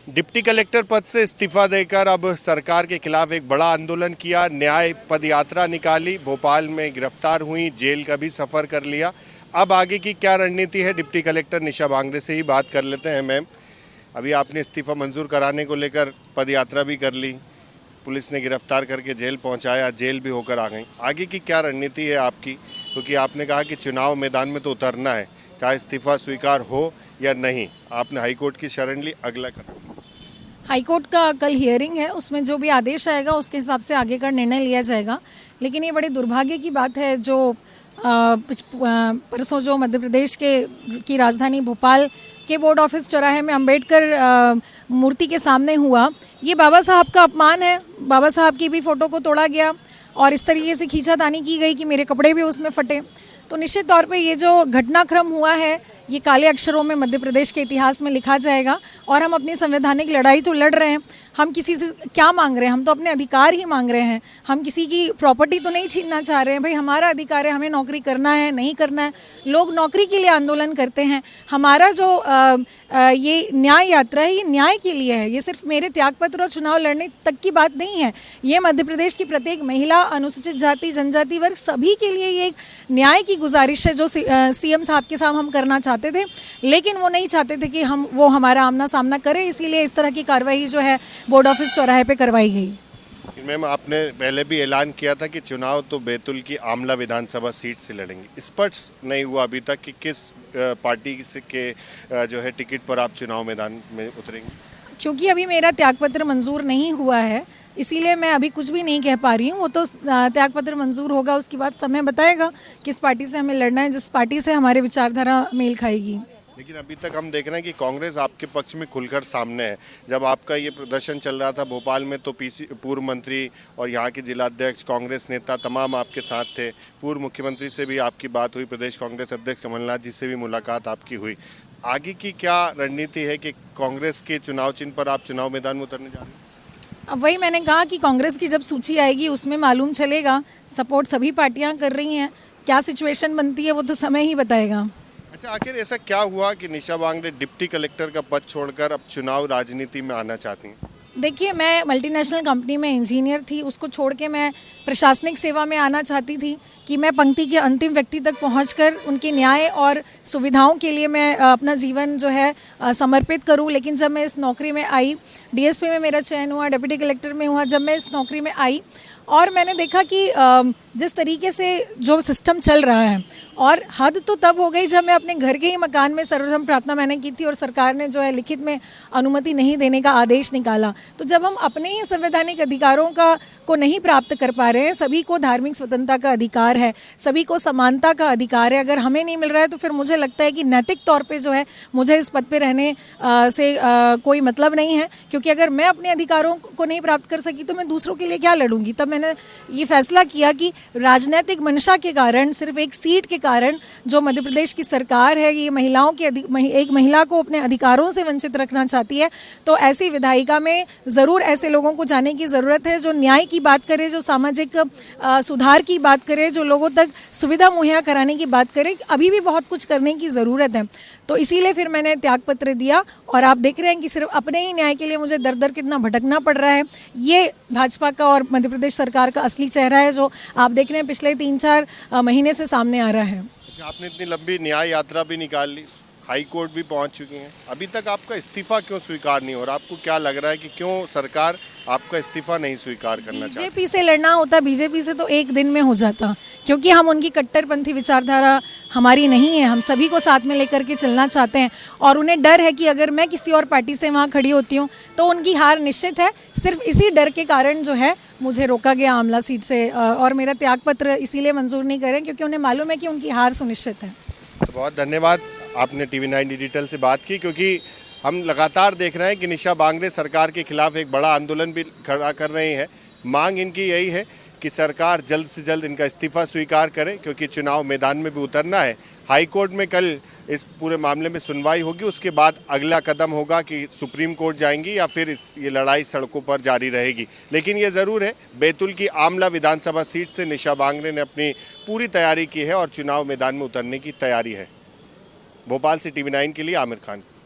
Deputy collector पद से इस्तीफा देकर अब सरकार के खिलाफ एक बड़ा आंदोलन किया। न्याय पद यात्रा निकाली, भोपाल में गिरफ्तार हुई, जेल का भी सफ़र कर लिया। अब आगे की क्या रणनीति है, डिप्टी कलेक्टर निशा बांगरे से ही बात कर लेते हैं। मैम, अभी आपने इस्तीफा मंजूर कराने को लेकर पद यात्रा भी कर ली, पुलिस ने गिरफ्तार करके जेल पहुंचाया, जेल भी होकर आ गई। आगे की क्या रणनीति है आपकी, क्योंकि आपने कहा कि चुनाव मैदान में तो उतरना है, चाहे इस्तीफा स्वीकार हो या नहीं। आपने हाईकोर्ट की शरण ली, अगला कदम? हाईकोर्ट का कल हियरिंग है, उसमें जो भी आदेश आएगा उसके हिसाब से आगे का निर्णय लिया जाएगा। लेकिन ये बड़े दुर्भाग्य की बात है जो परसों जो मध्य प्रदेश की राजधानी भोपाल के बोर्ड ऑफिस चौराहे में अंबेडकर मूर्ति के सामने हुआ। ये बाबा साहब का अपमान है। बाबा साहब की भी फ़ोटो को तोड़ा गया और इस तरीके से खींचातानी की गई कि मेरे कपड़े भी उसमें फटे। तो निश्चित तौर पे ये जो घटनाक्रम हुआ है ये काले अक्षरों में मध्य प्रदेश के इतिहास में लिखा जाएगा। और हम अपनी संवैधानिक लड़ाई तो लड़ रहे हैं। हम किसी से क्या मांग रहे हैं? हम तो अपने अधिकार ही मांग रहे हैं। हम किसी की प्रॉपर्टी तो नहीं छीनना चाह रहे हैं। भाई, हमारा अधिकार है, हमें नौकरी करना है, नहीं करना है। लोग नौकरी के लिए आंदोलन करते हैं। हमारा जो ये न्याय यात्रा है ये न्याय के लिए है। ये सिर्फ मेरे त्यागपत्र और चुनाव लड़ने तक की बात नहीं है। ये मध्य प्रदेश की प्रत्येक महिला, अनुसूचित जाति, जनजाति वर्ग सभी के लिए ये एक न्याय की गुजारिश है जो सीएम साहब के साथ हम करना चाहते थे। लेकिन वो नहीं चाहते थे कि वो हमारा आमना सामना करें, इसीलिए इस तरह की कार्रवाई जो है बोर्ड ऑफिस चौराहे पे करवाई गई। मैम, आपने पहले भी ऐलान किया था कि चुनाव तो बैतूल की आमला विधानसभा सीट से लड़ेंगे। स्पष्ट नहीं हुआ अभी तक कि किस पार्टी से के जो है टिकट पर आप चुनाव मैदान में उतरेंगे। क्योंकि अभी मेरा त्यागपत्र मंजूर नहीं हुआ है, इसीलिए मैं अभी कुछ भी नहीं कह पा रही हूँ। वो तो त्यागपत्र मंजूर होगा, उसके बाद समय बताएगा किस पार्टी से हमें लड़ना है, जिस पार्टी से हमारे विचारधारा मेल खाएगी। लेकिन अभी तक हम देख रहे हैं कि कांग्रेस आपके पक्ष में खुलकर सामने है। जब आपका ये प्रदर्शन चल रहा था भोपाल में तो पूर्व मंत्री और यहाँ के जिलाध्यक्ष, कांग्रेस नेता तमाम आपके साथ थे। पूर्व मुख्यमंत्री से भी आपकी बात हुई, प्रदेश कांग्रेस अध्यक्ष कमलनाथ जी से भी मुलाकात आपकी हुई। आगे की क्या रणनीति है कि कांग्रेस के चुनाव चिन्ह पर आप चुनाव मैदान में उतरने जा रहे हैं? अब वही मैंने कहा कि कांग्रेस की जब सूची आएगी उसमें मालूम चलेगा। सपोर्ट सभी पार्टियां कर रही हैं, क्या सिचुएशन बनती है वो तो समय ही बताएगा। अच्छा, आखिर ऐसा क्या हुआ कि निशा बांगरे डिप्टी कलेक्टर का पद छोड़कर अब चुनाव राजनीति में आना चाहती हैं? देखिए, मैं मल्टीनेशनल कंपनी में इंजीनियर थी, उसको छोड़ के मैं प्रशासनिक सेवा में आना चाहती थी कि मैं पंक्ति के अंतिम व्यक्ति तक पहुंचकर उनके न्याय और सुविधाओं के लिए मैं अपना जीवन जो है समर्पित करूं। लेकिन जब मैं इस नौकरी में आई, डीएसपी में मेरा चयन हुआ, डिप्टी कलेक्टर में हुआ, जब मैं इस नौकरी में आई और मैंने देखा कि जिस तरीके से जो सिस्टम चल रहा है, और हद तो तब हो गई जब मैं अपने घर के ही मकान में सर्वप्रथम प्रार्थना मैंने की थी और सरकार ने जो है लिखित में अनुमति नहीं देने का आदेश निकाला। तो जब हम अपने ही संवैधानिक अधिकारों को नहीं प्राप्त कर पा रहे हैं, सभी को धार्मिक स्वतंत्रता का अधिकार है, सभी को समानता का अधिकार है, अगर हमें नहीं मिल रहा है तो फिर मुझे लगता है कि नैतिक तौर पे जो है मुझे इस पद पे रहने से कोई मतलब नहीं है। क्योंकि अगर मैं अपने अधिकारों को नहीं प्राप्त कर सकी तो मैं दूसरों के लिए क्या लड़ूंगी। तब मैंने ये फैसला किया कि राजनीतिक मंशा के कारण, सिर्फ एक सीट के कारण जो मध्य प्रदेश की सरकार है ये महिलाओं के एक महिला को अपने अधिकारों से वंचित रखना चाहती है। तो ऐसी विधायिका में ज़रूर ऐसे लोगों को जाने की ज़रूरत है जो न्याय की बात करे, जो सामाजिक सुधार की बात करे, जो लोगों तक सुविधा मुहैया कराने की बात करे। अभी भी बहुत कुछ करने की ज़रूरत है। तो इसीलिए फिर मैंने त्यागपत्र दिया और आप देख रहे हैं कि सिर्फ अपने ही न्याय के लिए मुझे दर दर कितना भटकना पड़ रहा है। ये भाजपा का और मध्य प्रदेश सरकार का असली चेहरा है जो आप देख रहे हैं पिछले 3-4 महीने से सामने आ रहा है। अच्छा, आपने इतनी लंबी न्याय यात्रा भी निकाल ली, हाई कोर्ट भी पहुंच चुकी हैं, अभी तक आपका इस्तीफा क्यों स्वीकार नहीं हो रहा? आपको क्या लग रहा है कि क्यों सरकार आपका इस्तीफा नहीं स्वीकार करना चाहती? बीजेपी से लड़ना होता, बीजेपी से तो एक दिन में हो जाता, क्योंकि हम उनकी कट्टरपंथी विचारधारा हमारी नहीं है। हम सभी को साथ में लेकर के चलना चाहते हैं और उन्हें डर है कि अगर मैं किसी और पार्टी से वहाँ खड़ी होती हूँ तो उनकी हार निश्चित है। सिर्फ इसी डर के कारण जो है मुझे रोका गया आमला सीट से और मेरा त्यागपत्र इसीलिए मंजूर नहीं करें क्योंकि उन्हें मालूम है कि उनकी हार सुनिश्चित है। तो बहुत धन्यवाद, आपने TV9 डिजिटल से बात की, क्योंकि हम लगातार देख रहे हैं कि निशा बांगरे सरकार के खिलाफ एक बड़ा आंदोलन भी खड़ा कर रही हैं। मांग इनकी यही है कि सरकार जल्द से जल्द इनका इस्तीफा स्वीकार करे, क्योंकि चुनाव मैदान में भी उतरना है। हाई कोर्ट में कल इस पूरे मामले में सुनवाई होगी, उसके बाद अगला कदम होगा कि सुप्रीम कोर्ट जाएंगी या फिर ये लड़ाई सड़कों पर जारी रहेगी। लेकिन ये ज़रूर है, बैतूल की आमला विधानसभा सीट से निशा बांगरे ने अपनी पूरी तैयारी की है और चुनाव मैदान में उतरने की तैयारी है। भोपाल से TV9 के लिए आमिर खान।